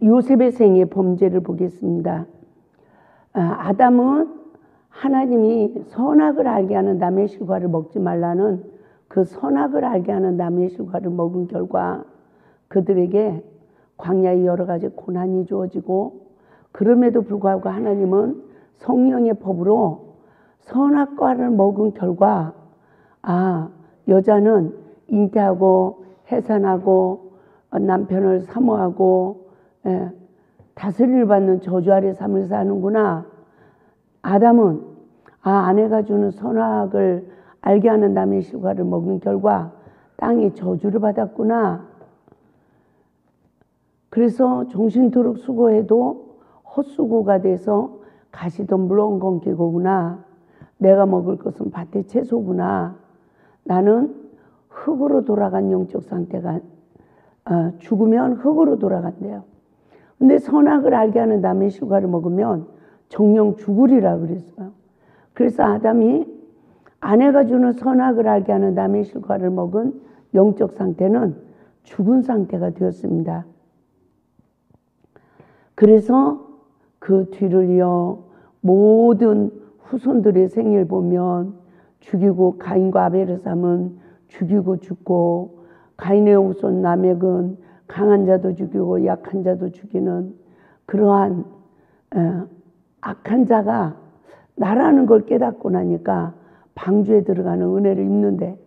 요셉의 생의 범죄를 보겠습니다. 아담은 하나님이 선악을 알게 하는 나무의 실과를 먹지 말라는 그 선악을 알게 하는 나무의 실과를 먹은 결과 그들에게 광야에 여러 가지 고난이 주어지고, 그럼에도 불구하고 하나님은 성령의 법으로 선악과를 먹은 결과 여자는 잉태하고 해산하고 남편을 사모하고 다스림을 받는 저주 아래 삶을 사는구나. 아담은 아내가 주는 선악을 알게 하는 나무의 실과를 먹는 결과 땅이 저주를 받았구나. 그래서 정신토록 수고해도 헛수고가 돼서 가시덤불로 엉겅퀴 거구나. 내가 먹을 것은 밭의 채소구나. 나는 흙으로 돌아간 영적 상태가 죽으면 흙으로 돌아간대요. 근데 선악을 알게 하는 나무의 실과를 먹으면 정령 죽으리라 그랬어요. 그래서 아담이 아내가 주는 선악을 알게 하는 나무의 실과를 먹은 영적 상태는 죽은 상태가 되었습니다. 그래서 그 뒤를 이어 모든 후손들의 생일 보면 죽이고, 가인과 아벨의 삶은 죽이고 죽고, 가인의 후손 라멕은 강한 자도 죽이고 약한 자도 죽이는 그러한 악한 자가 나라는 걸 깨닫고 나니까 방주에 들어가는 은혜를 입는데,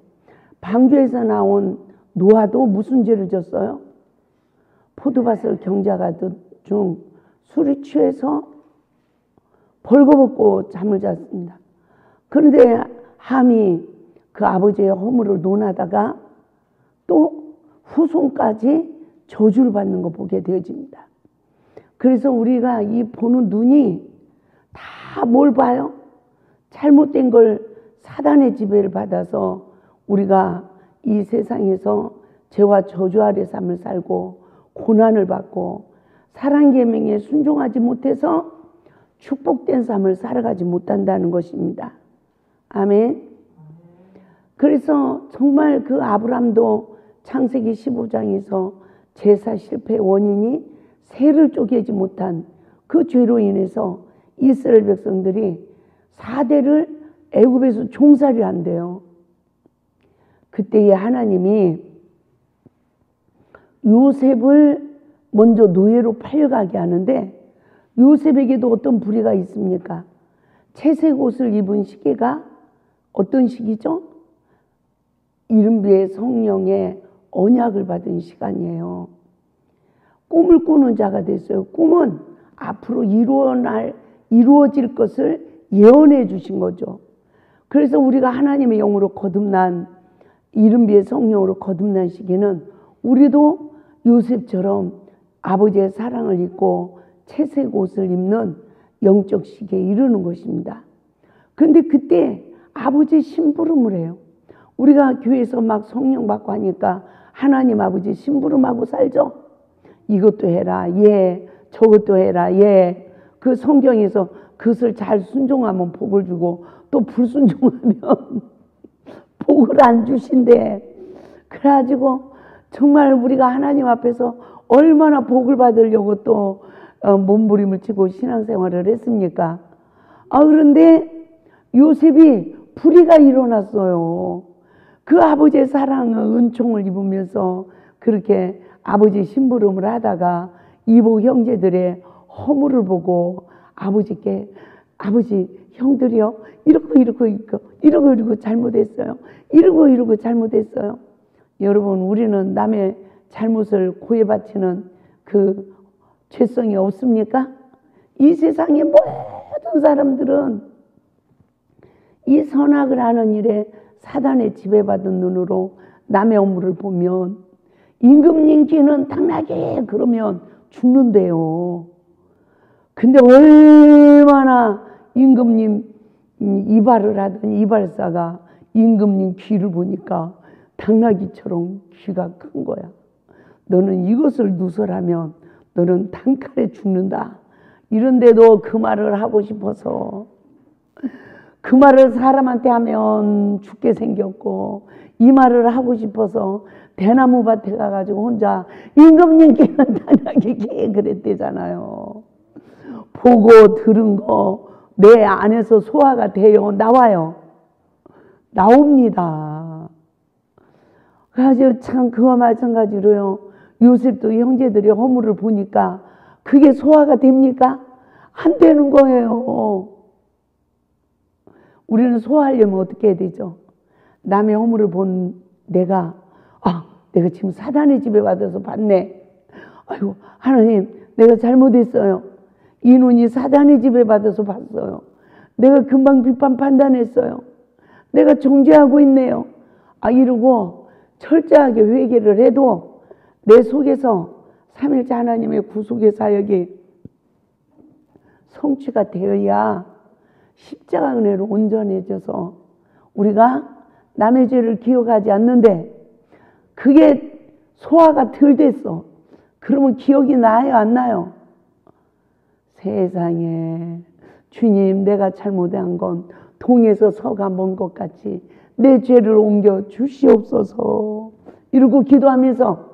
방주에서 나온 노아도 무슨 죄를 졌어요? 포도밭을 경작하던 중 술이 취해서 벌거벗고 잠을 잤습니다. 그런데 함이 그 아버지의 허물을 논하다가 또 후손까지 저주를 받는 거 보게 되어집니다. 그래서 우리가 이 보는 눈이 다 뭘 봐요? 잘못된 걸 사단의 지배를 받아서 우리가 이 세상에서 죄와 저주 아래 삶을 살고 고난을 받고 사랑 계명에 순종하지 못해서 축복된 삶을 살아가지 못한다는 것입니다. 아멘. 그래서 정말 그 아브람도 창세기 15장에서 제사 실패의 원인이 새를 쪼개지 못한 그 죄로 인해서 이스라엘 백성들이 4대를 애굽에서 종살이 한대요. 그때에 하나님이 요셉을 먼저 노예로 팔려가게 하는데, 요셉에게도 어떤 불의가 있습니까? 채색 옷을 입은 시기가 어떤 시기죠? 이른비의 성령의 언약을 받은 시간이에요. 꿈을 꾸는 자가 됐어요. 꿈은 앞으로 이루어질 것을 예언해 주신 거죠. 그래서 우리가 하나님의 영으로 거듭난, 이른비의 성령으로 거듭난 시기는 우리도 요셉처럼 아버지의 사랑을 입고 채색 옷을 입는 영적 시기에 이르는 것입니다. 그런데 그때 아버지 심부름을 해요. 우리가 교회에서 막 성령 받고 하니까 하나님 아버지 심부름하고 살죠. 이것도 해라, 예. 저것도 해라, 예. 그 성경에서 그것을 잘 순종하면 복을 주고 또 불순종하면 복을 안 주신대. 그래가지고 정말 우리가 하나님 앞에서 얼마나 복을 받으려고 또 몸부림을 치고 신앙생활을 했습니까? 그런데 요셉이 불의가 일어났어요. 그 아버지의 사랑을, 은총을 입으면서 그렇게 아버지 심부름을 하다가 이복 형제들의 허물을 보고 아버지께, 아버지 형들이요, 이러고 잘못했어요. 이러고 잘못했어요. 여러분, 우리는 남의 잘못을 고해바치는 그 죄성이 없습니까? 이 세상의 모든 사람들은 이 선악을 하는 일에 사단의 지배받은 눈으로 남의 업무를 보면 임금님 귀는 당나게 그러면 죽는데요. 근데 얼마나 임금님 이발을 하던 이발사가 임금님 귀를 보니까 당나귀처럼 귀가 큰 거야. 너는 이것을 누설하면 너는 단칼에 죽는다. 이런데도 그 말을 하고 싶어서 그 말을 사람한테 하면 죽게 생겼고 이 말을 하고 싶어서 대나무 밭에 가가지고 혼자 임금님께 나타나게 그랬대잖아요. 보고 들은 거 내 안에서 소화가 돼요? 나와요? 나옵니다. 그래서 참 그와 마찬가지로요. 요셉도 형제들이 허물을 보니까 그게 소화가 됩니까? 안 되는 거예요. 우리는 소화하려면 어떻게 해야 되죠? 남의 허물을 본 내가 내가 지금 사단의 집에 받아서 봤네. 아이고 하나님 내가 잘못했어요. 이 눈이 사단의 집에 받아서 봤어요. 내가 금방 비판 판단했어요. 내가 정죄하고 있네요. 이러고 철저하게 회개를 해도 내 속에서 삼일째 하나님의 구속의 사역이 성취가 되어야 십자가 은혜로 온전해져서 우리가 남의 죄를 기억하지 않는데 그게 소화가 덜 됐어. 그러면 기억이 나요 안 나요? 세상에 주님 내가 잘못한 건 동에서 서가 먼 것 같이 내 죄를 옮겨 주시옵소서 이러고 기도하면서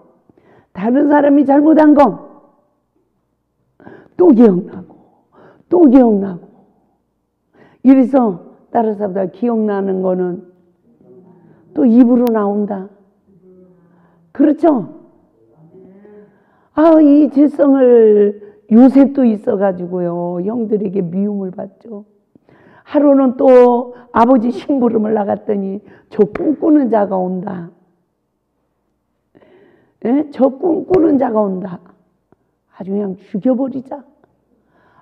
다른 사람이 잘못한 건 또 기억나고 또 기억나고 이래서 다른 사람들 기억나는 거는 또 입으로 나온다. 그렇죠? 이 죄성을 요셉도 있어가지고요. 형들에게 미움을 받죠. 하루는 또 아버지 심부름을 나갔더니 저 꿈꾸는 자가 온다. 예? 저 꿈꾸는 자가 온다. 아주 그냥 죽여버리자.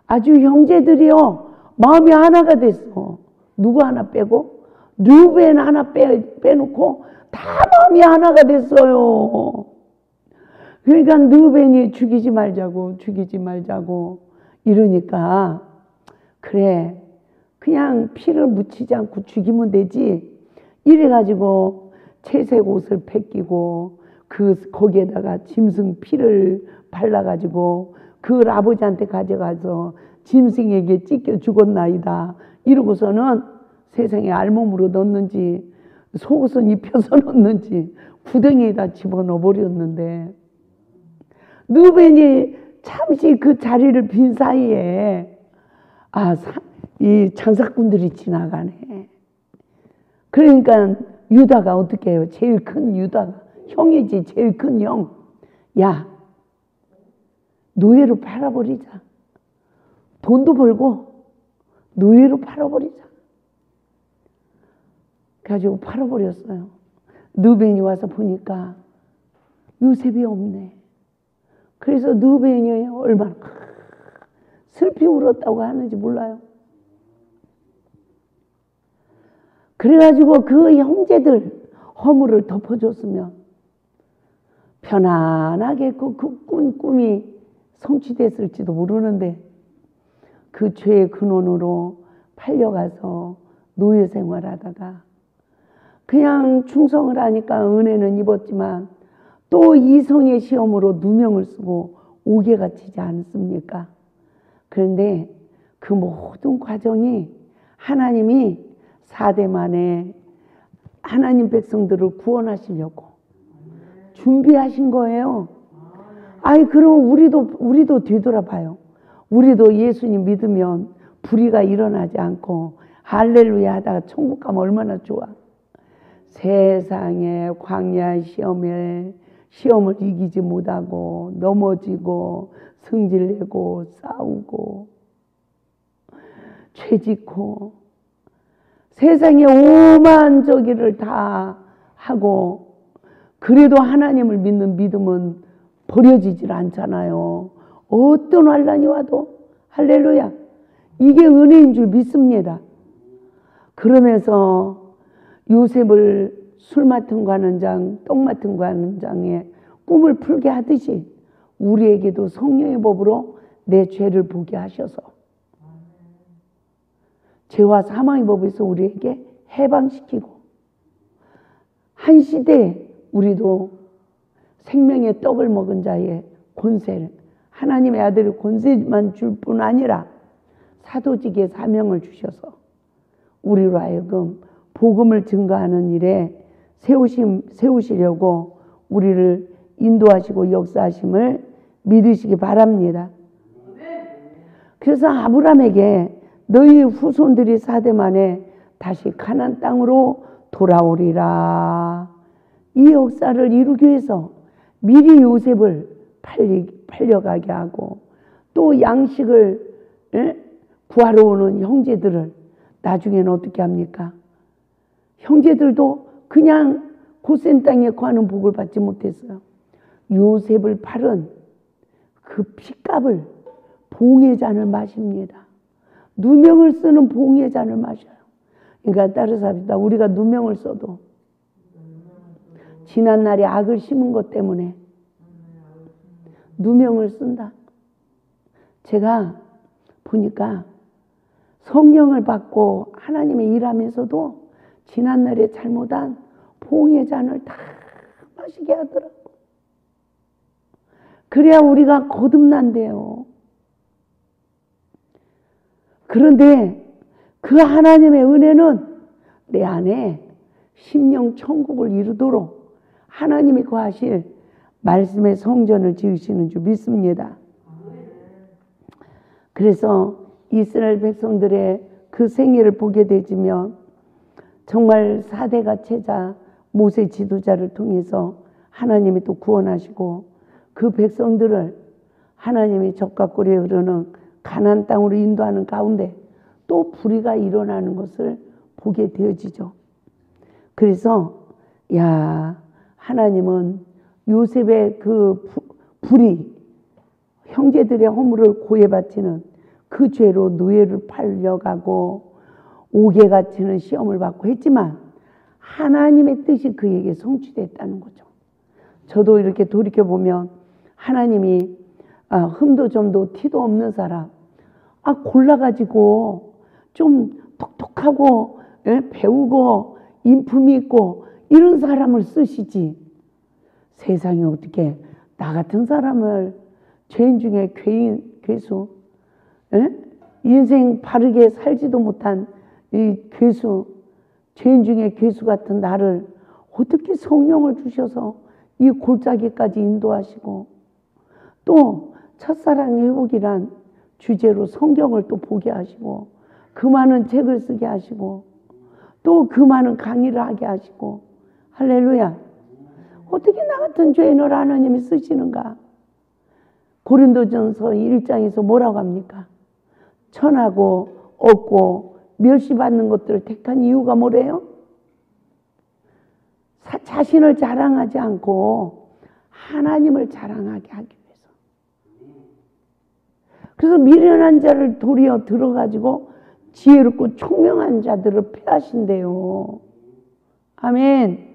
아주 형제들이요. 마음이 하나가 됐어. 누구 하나 빼고? 르벤 하나 빼놓고 다 마음이 하나가 됐어요. 그러니까 르벤이 죽이지 말자고 이러니까 그래 그냥 피를 묻히지 않고 죽이면 되지 이래가지고 채색 옷을 벗기고 거기에다가 짐승 피를 발라가지고 그걸 아버지한테 가져가서 짐승에게 찢겨 죽었나이다 이러고서는 세상에 알몸으로 넣었는지 속옷은 입혀서 넣었는지 구덩이에다 집어넣어 버렸는데 르벤이 잠시 그 자리를 빈 사이에 이 장사꾼들이 지나가네. 그러니까 유다가 어떻게 해요? 제일 큰 유다가 형이지 제일 큰 형. 야 노예로 팔아버리자. 돈도 벌고 노예로 팔아버리자. 가지고 팔아버렸어요. 르벤이 와서 보니까 요셉이 없네. 그래서 르벤이 얼마나 슬피 울었다고 하는지 몰라요. 그래가지고 그 형제들 허물을 덮어줬으면 편안하게 그 꿈이 성취됐을지도 모르는데 그 죄의 근원으로 팔려가서 노예 생활하다가 그냥 충성을 하니까 은혜는 입었지만 또 이성의 시험으로 누명을 쓰고 옥에 갇히지 않습니까? 그런데 그 모든 과정이 하나님이 4대 만에 하나님 백성들을 구원하시려고 준비하신 거예요. 그럼 우리도 되돌아봐요. 우리도 예수님 믿으면 불의가 일어나지 않고 할렐루야 하다가 천국 가면 얼마나 좋아. 세상에 광야 시험을 이기지 못하고 넘어지고 승질내고 싸우고 죄짓고 세상에 오만 저기를 다 하고 그래도 하나님을 믿는 믿음은 버려지질 않잖아요. 어떤 환난이 와도 할렐루야 이게 은혜인 줄 믿습니다. 그러면서 요셉을 술 맡은 관원장, 떡 맡은 관원장의 꿈을 풀게 하듯이 우리에게도 성령의 법으로 내 죄를 보게 하셔서 죄와 사망의 법에서 우리에게 해방시키고 한 시대에 우리도 생명의 떡을 먹은 자의 권세를 하나님의 아들의 권세만 줄 뿐 아니라 사도직의 사명을 주셔서 우리로 하여금 복음을 증거하는 일에 세우시려고 우리를 인도하시고 역사하심을 믿으시기 바랍니다. 그래서 아브라함에게 너희 후손들이 4대 만에 다시 가나안 땅으로 돌아오리라. 이 역사를 이루기 위해서 미리 요셉을 팔려가게 하고 또 양식을 구하러 오는 형제들을 나중에는 어떻게 합니까? 형제들도 그냥 고센 땅에 거하는 복을 받지 못했어요. 요셉을 팔은 그 핏값을 봉의 잔을 마십니다. 누명을 쓰는 봉의 잔을 마셔요. 그러니까 따라서 합시다. 우리가 누명을 써도 지난날에 악을 심은 것 때문에 누명을 쓴다. 제가 보니까 성령을 받고 하나님의 일하면서도 지난날에 잘못한 봉의 잔을 다 마시게 하더라고. 그래야 우리가 거듭난대요. 그런데 그 하나님의 은혜는 내 안에 심령 천국을 이루도록 하나님이 거하실 말씀의 성전을 지으시는 줄 믿습니다. 그래서 이스라엘 백성들의 그 생애를 보게 되지면 정말 4대가 채자 모세 지도자를 통해서 하나님이 또 구원하시고 그 백성들을 하나님이 적과 꿀에 흐르는 가나안 땅으로 인도하는 가운데 또 불의가 일어나는 것을 보게 되어지죠. 그래서 하나님은 요셉의 그 불의, 형제들의 허물을 고해바치는 그 죄로 노예를 팔려가고 옥에 갇히는 시험을 받고 했지만 하나님의 뜻이 그에게 성취됐다는 거죠. 저도 이렇게 돌이켜보면 하나님이 흠도 점도 티도 없는 사람 골라가지고 좀 똑똑하고 배우고 인품이 있고 이런 사람을 쓰시지 세상에 어떻게 나 같은 사람을 죄인 중에 괴수 인생 바르게 살지도 못한 이 괴수 죄인 중에 괴수 같은 나를 어떻게 성령을 주셔서 이 골짜기까지 인도하시고 또 첫사랑 회복이란 주제로 성경을 또 보게 하시고 그 많은 책을 쓰게 하시고 또 그 많은 강의를 하게 하시고 할렐루야. 어떻게 나 같은 죄인을 하나님이 쓰시는가? 고린도전서 1장에서 뭐라고 합니까? 천하고 없고 멸시받는 것들을 택한 이유가 뭐래요? 자신을 자랑하지 않고 하나님을 자랑하게 하기 위해서. 그래서 미련한 자를 도리어 들어가지고 지혜롭고 총명한 자들을 폐하신대요. 아멘.